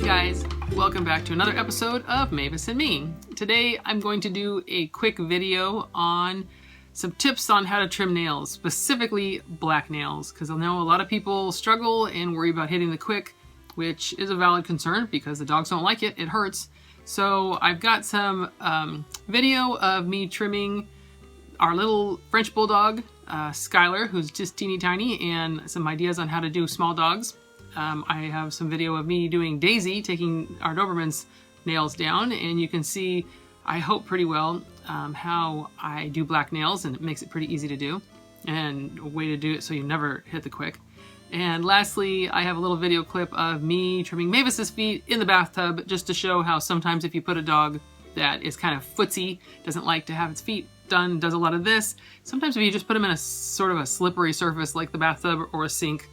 guys, welcome back to another episode of Mavis and Me. Today I'm going to do a quick video on some tips on how to trim nails, specifically black nails, because I know a lot of people struggle and worry about hitting the quick, which is a valid concern because the dogs don't like it, it hurts. So I've got some video of me trimming our little French Bulldog, Skylar, who's just teeny tiny, and some ideas on how to do small dogs. I have some video of me doing Daisy, taking our Doberman's nails down, and you can see, I hope pretty well, how I do black nails, and it makes it pretty easy to do, and a way to do it so you never hit the quick. And lastly, I have a little video clip of me trimming Mavis's feet in the bathtub, just to show how sometimes if you put a dog that is kind of footsy, doesn't like to have its feet done, does a lot of this, sometimes if you just put them in a sort of a slippery surface like the bathtub or a sink,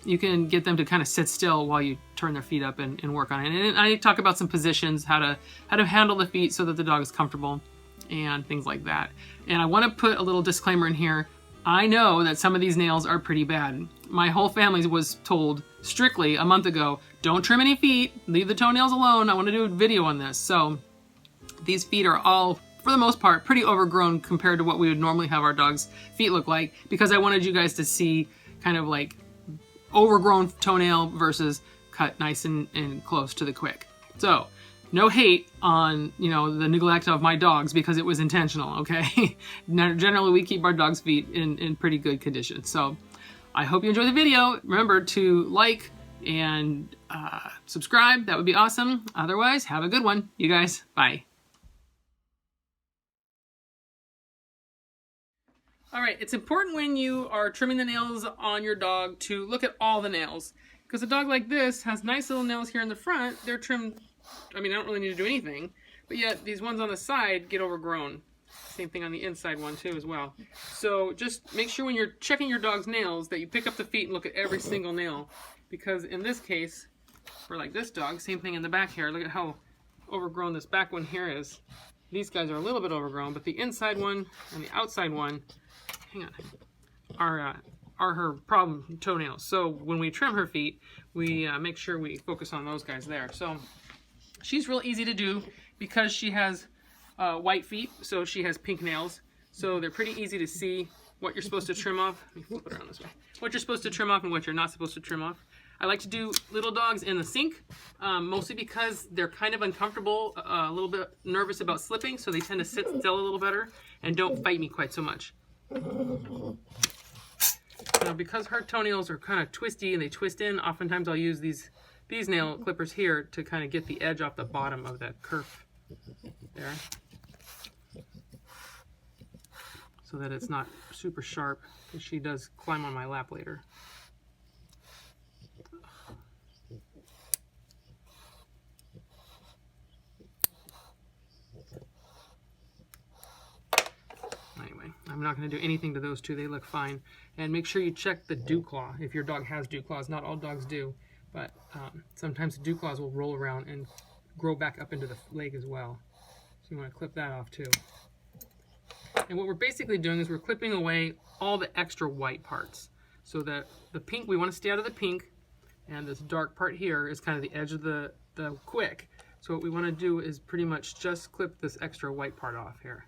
you can get them to kind of sit still while you turn their feet up and work on it. And I talk about some positions, how to handle the feet so that the dog is comfortable and things like that. And I want to put a little disclaimer in here. I know that some of these nails are pretty bad. My whole family was told strictly a month ago, don't trim any feet, leave the toenails alone. I want to do a video on this. So these feet are all, for the most part, pretty overgrown compared to what we would normally have our dog's feet look like, because I wanted you guys to see kind of like overgrown toenail versus cut nice and close to the quick. So no hate on, you know, the neglect of my dogs because it was intentional, okay? Generally we keep our dogs' feet in pretty good condition. So I hope you enjoy the video. Remember to like and subscribe. That would be awesome. Otherwise, have a good one. You guys, bye. All right, it's important when you are trimming the nails on your dog to look at all the nails, because a dog like this has nice little nails here in the front. They're trimmed, I mean, I don't really need to do anything, but yet these ones on the side get overgrown. Same thing on the inside one too as well. So just make sure when you're checking your dog's nails that you pick up the feet and look at every single nail, because in this case, for like this dog, same thing in the back here. Look at how overgrown this back one here is. These guys are a little bit overgrown, but the inside one and the outside one, hang on, are her problem toenails. So when we trim her feet, we make sure we focus on those guys there. So she's real easy to do because she has white feet, so she has pink nails. So they're pretty easy to see what you're supposed to trim off. Let me flip it around this way. What you're supposed to trim off and what you're not supposed to trim off. I like to do little dogs in the sink, mostly because they're kind of uncomfortable, a little bit nervous about slipping, so they tend to sit still a little better and don't fight me quite so much. Now, because her toenails are kind of twisty and they twist in, oftentimes I'll use these nail clippers here to kind of get the edge off the bottom of that curve there, so that it's not super sharp, because she does climb on my lap later. I'm not going to do anything to those two. They look fine. And make sure you check the dew claw if your dog has dew claws. Not all dogs do, but sometimes the dew claws will roll around and grow back up into the leg as well. So you want to clip that off too. And what we're basically doing is we're clipping away all the extra white parts. So that the pink, we want to stay out of the pink, and this dark part here is kind of the edge of the quick. So what we want to do is pretty much just clip this extra white part off here.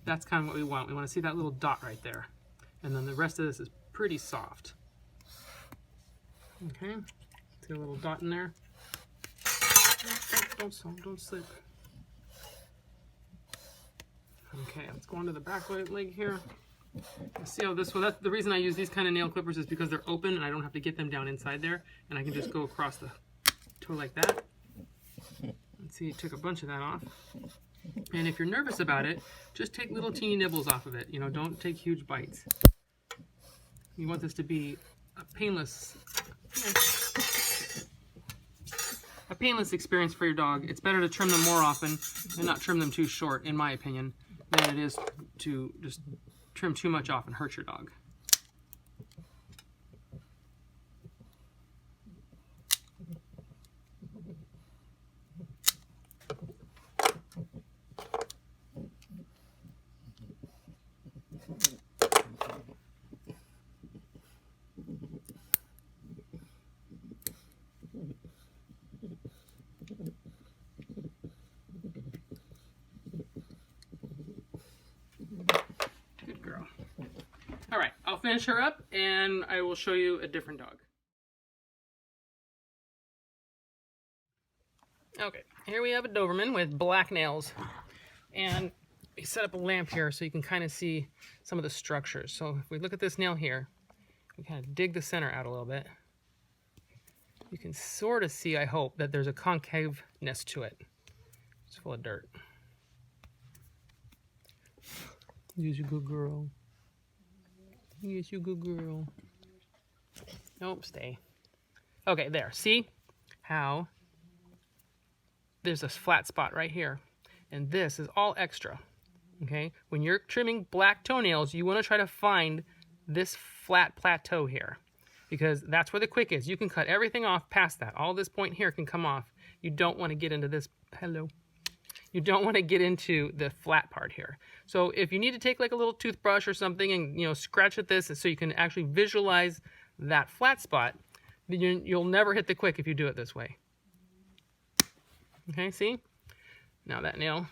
That's kind of what we want. We want to see that little dot right there. And then the rest of this is pretty soft. Okay, see a little dot in there? Don't slip. Okay, let's go on to the back leg here. See how this one, that's the reason I use these kind of nail clippers, is because they're open and I don't have to get them down inside there. And I can just go across the toe like that. Let's see, it took a bunch of that off. And if you're nervous about it, just take little teeny nibbles off of it. You know, don't take huge bites. You want this to be a painless experience for your dog. It's better to trim them more often and not trim them too short, in my opinion, than it is to just trim too much off and hurt your dog. All right, I'll finish her up and I will show you a different dog. Okay, here we have a Doberman with black nails, and we set up a lamp here so you can kind of see some of the structures. So if we look at this nail here, we kind of dig the center out a little bit. You can sort of see, I hope, that there's a concaveness to it. It's full of dirt. Yes, you good girl. Yes, you good girl. Nope, stay. Okay, there. See how there's a flat spot right here, and this is all extra. Okay, when you're trimming black toenails, you want to try to find this flat plateau here, because that's where the quick is. You can cut everything off past that. All this point here can come off. You don't want to get into this. Hello. You don't want to get into the flat part here. So if you need to take like a little toothbrush or something and, you know, scratch at this so you can actually visualize that flat spot, then you'll never hit the quick if you do it this way. Okay, see? Now that nail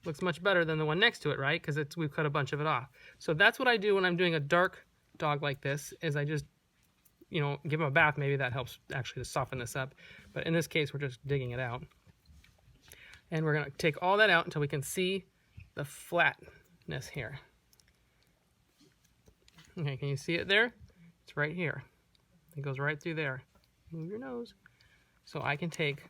looks much better than the one next to it, right? Because we've cut a bunch of it off. So that's what I do when I'm doing a dark dog like this, is I just, you know, give him a bath. Maybe that helps actually to soften this up. But in this case, we're just digging it out. And we're going to take all that out until we can see the flatness here. Okay, can you see it there? It's right here. It goes right through there. Move your nose. So I can take,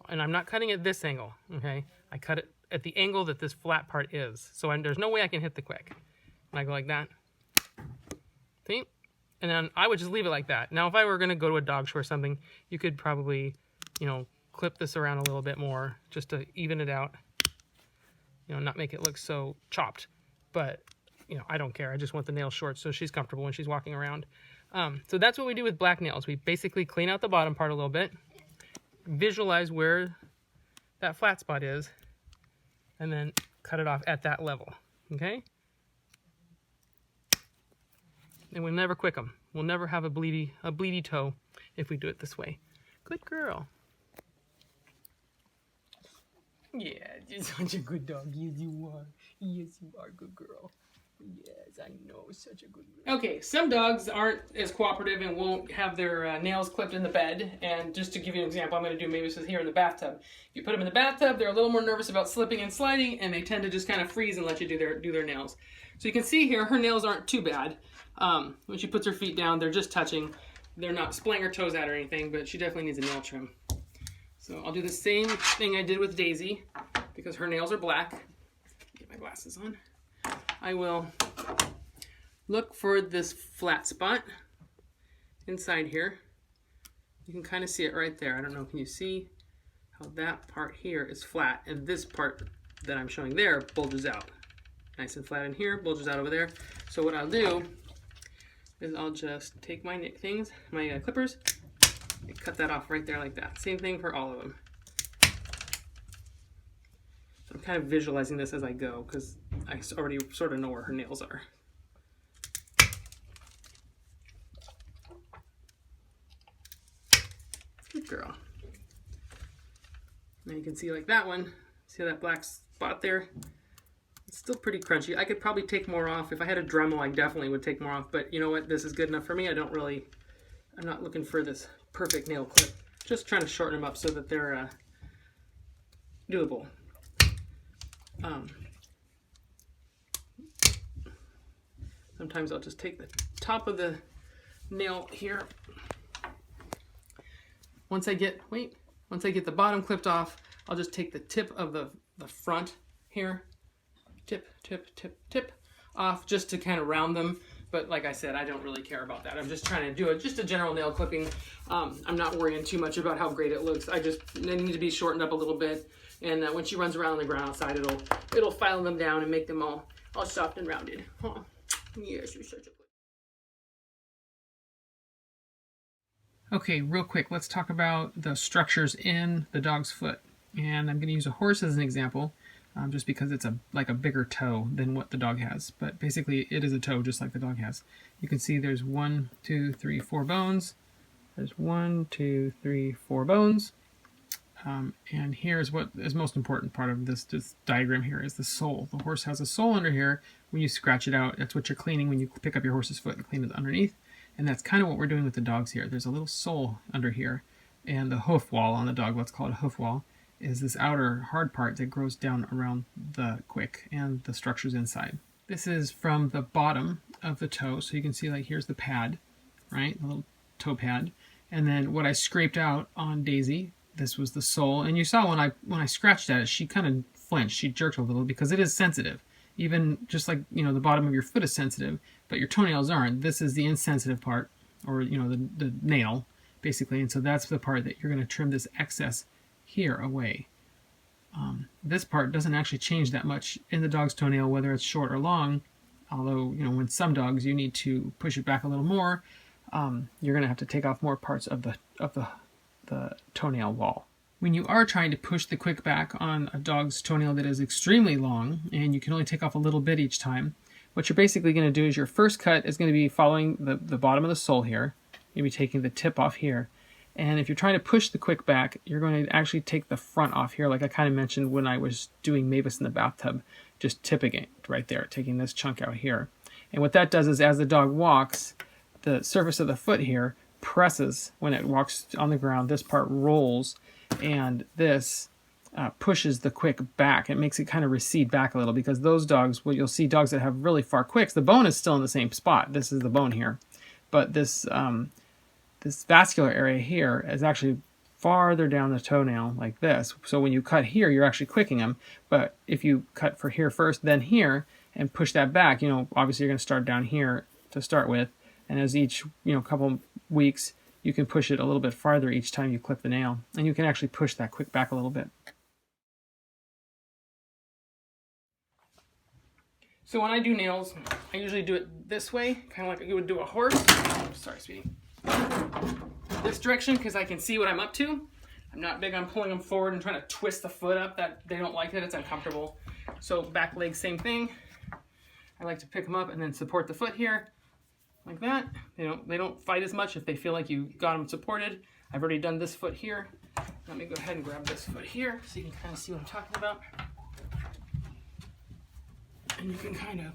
and I'm not cutting at this angle, okay? I cut it at the angle that this flat part is. So there's no way I can hit the quick. And I go like that. See? And then I would just leave it like that. Now, if I were going to go to a dog show or something, you could probably, you know, clip this around a little bit more just to even it out. You know, not make it look so chopped. But, you know, I don't care. I just want the nails short so she's comfortable when she's walking around. So that's what we do with black nails. We basically clean out the bottom part a little bit, visualize where that flat spot is, and then cut it off at that level, okay? And we'll never quick them. We'll never have a bleedy toe if we do it this way. Good girl. Yeah, you're such a good dog. Yes, you are. Yes, you are, good girl. Yes, I know, such a good girl. Okay, some dogs aren't as cooperative and won't have their nails clipped in the bed. And just to give you an example, I'm going to do Mavis here in the bathtub. You put them in the bathtub, they're a little more nervous about slipping and sliding, and they tend to just kind of freeze and let you do their nails. So you can see here, her nails aren't too bad. When she puts her feet down, they're just touching. They're not splaying her toes out or anything, but she definitely needs a nail trim. So I'll do the same thing I did with Daisy, because her nails are black. Get my glasses on. I will look for this flat spot inside here. You can kind of see it right there. I don't know, can you see how that part here is flat, and this part that I'm showing there bulges out. Nice and flat in here, bulges out over there. So what I'll do is I'll just take my clippers, and cut that off right there like that. Same thing for all of them. So I'm kind of visualizing this as I go because I already sort of know where her nails are. Good girl. Now you can see like that one. See that black spot there? It's still pretty crunchy. I could probably take more off. If I had a Dremel, I definitely would take more off. But you know what? This is good enough for me. I'm not looking for this perfect nail clip. Just trying to shorten them up so that they're doable. Sometimes I'll just take the top of the nail here. Once I get the bottom clipped off, I'll just take the tip of the front here, tip off, just to kind of round them. But like I said, I don't really care about that. I'm just trying to do just a general nail clipping. I'm not worrying too much about how great it looks. I need to be shortened up a little bit. And when she runs around on the ground outside, it'll file them down and make them all soft and rounded. Oh, yes, you're such a good. Okay, real quick, let's talk about the structures in the dog's foot. And I'm going to use a horse as an example, just because it's like a bigger toe than what the dog has. But basically, it is a toe just like the dog has. You can see there's 1, 2, 3, 4 bones. There's 1, 2, 3, 4 bones. And here's what is most important part of this diagram here is the sole. The horse has a sole under here. When you scratch it out, that's what you're cleaning when you pick up your horse's foot and clean it underneath. And that's kind of what we're doing with the dogs here. There's a little sole under here. And the hoof wall on the dog, let's call it a hoof wall, is this outer hard part that grows down around the quick and the structures inside. This is from the bottom of the toe. So you can see like here's the pad, right? The little toe pad. And then what I scraped out on Daisy, this was the sole. And you saw when I scratched at it, she kind of flinched. She jerked a little because it is sensitive. Even just like, you know, the bottom of your foot is sensitive, but your toenails aren't. This is the insensitive part, or, you know, the nail, basically. And so that's the part that you're going to trim this excess here away. This part doesn't actually change that much in the dog's toenail, whether it's short or long. Although, you know, with some dogs, you need to push it back a little more. You're going to have to take off more parts of the toenail wall. When you are trying to push the quick back on a dog's toenail that is extremely long, and you can only take off a little bit each time, what you're basically going to do is your first cut is going to be following the bottom of the sole here. You'll be taking the tip off here. And if you're trying to push the quick back, you're going to actually take the front off here, like I kind of mentioned when I was doing Mavis in the bathtub, just tipping it right there, taking this chunk out here. And what that does is as the dog walks, the surface of the foot here presses when it walks on the ground. This part rolls, and this pushes the quick back. It makes it kind of recede back a little, because those dogs, well, you'll see dogs that have really far quicks, the bone is still in the same spot. This is the bone here. But this vascular area here is actually farther down the toenail like this. So when you cut here, you're actually quicking them. But if you cut for here first, then here, and push that back, you know, obviously you're going to start down here to start with. And as each, you know, couple weeks, you can push it a little bit farther each time you clip the nail. And you can actually push that quick back a little bit. So when I do nails, I usually do it this way, kind of like you would do a horse. Oh, sorry, sweetie. This direction, because I can see what I'm up to. I'm not big on pulling them forward and trying to twist the foot up. That they don't like it. It's uncomfortable. So back leg, same thing. I like to pick them up and then support the foot here, like that. They don't fight as much if they feel like you got them supported. I've already done this foot here. Let me go ahead and grab this foot here so you can kind of see what I'm talking about. And you can kind of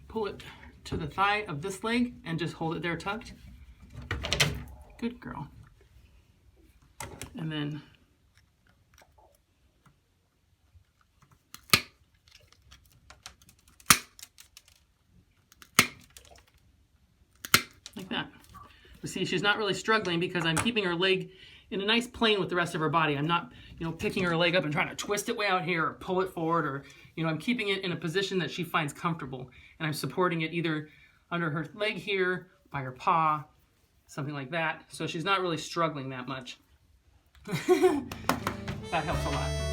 pull it to the thigh of this leg and just hold it there tucked. Good girl. And then like that. You see, she's not really struggling because I'm keeping her leg in a nice plane with the rest of her body. I'm not, you know, picking her leg up and trying to twist it way out here or pull it forward, or, you know, I'm keeping it in a position that she finds comfortable. And I'm supporting it either under her leg here, by her paw, something like that. So she's not really struggling that much. That helps a lot.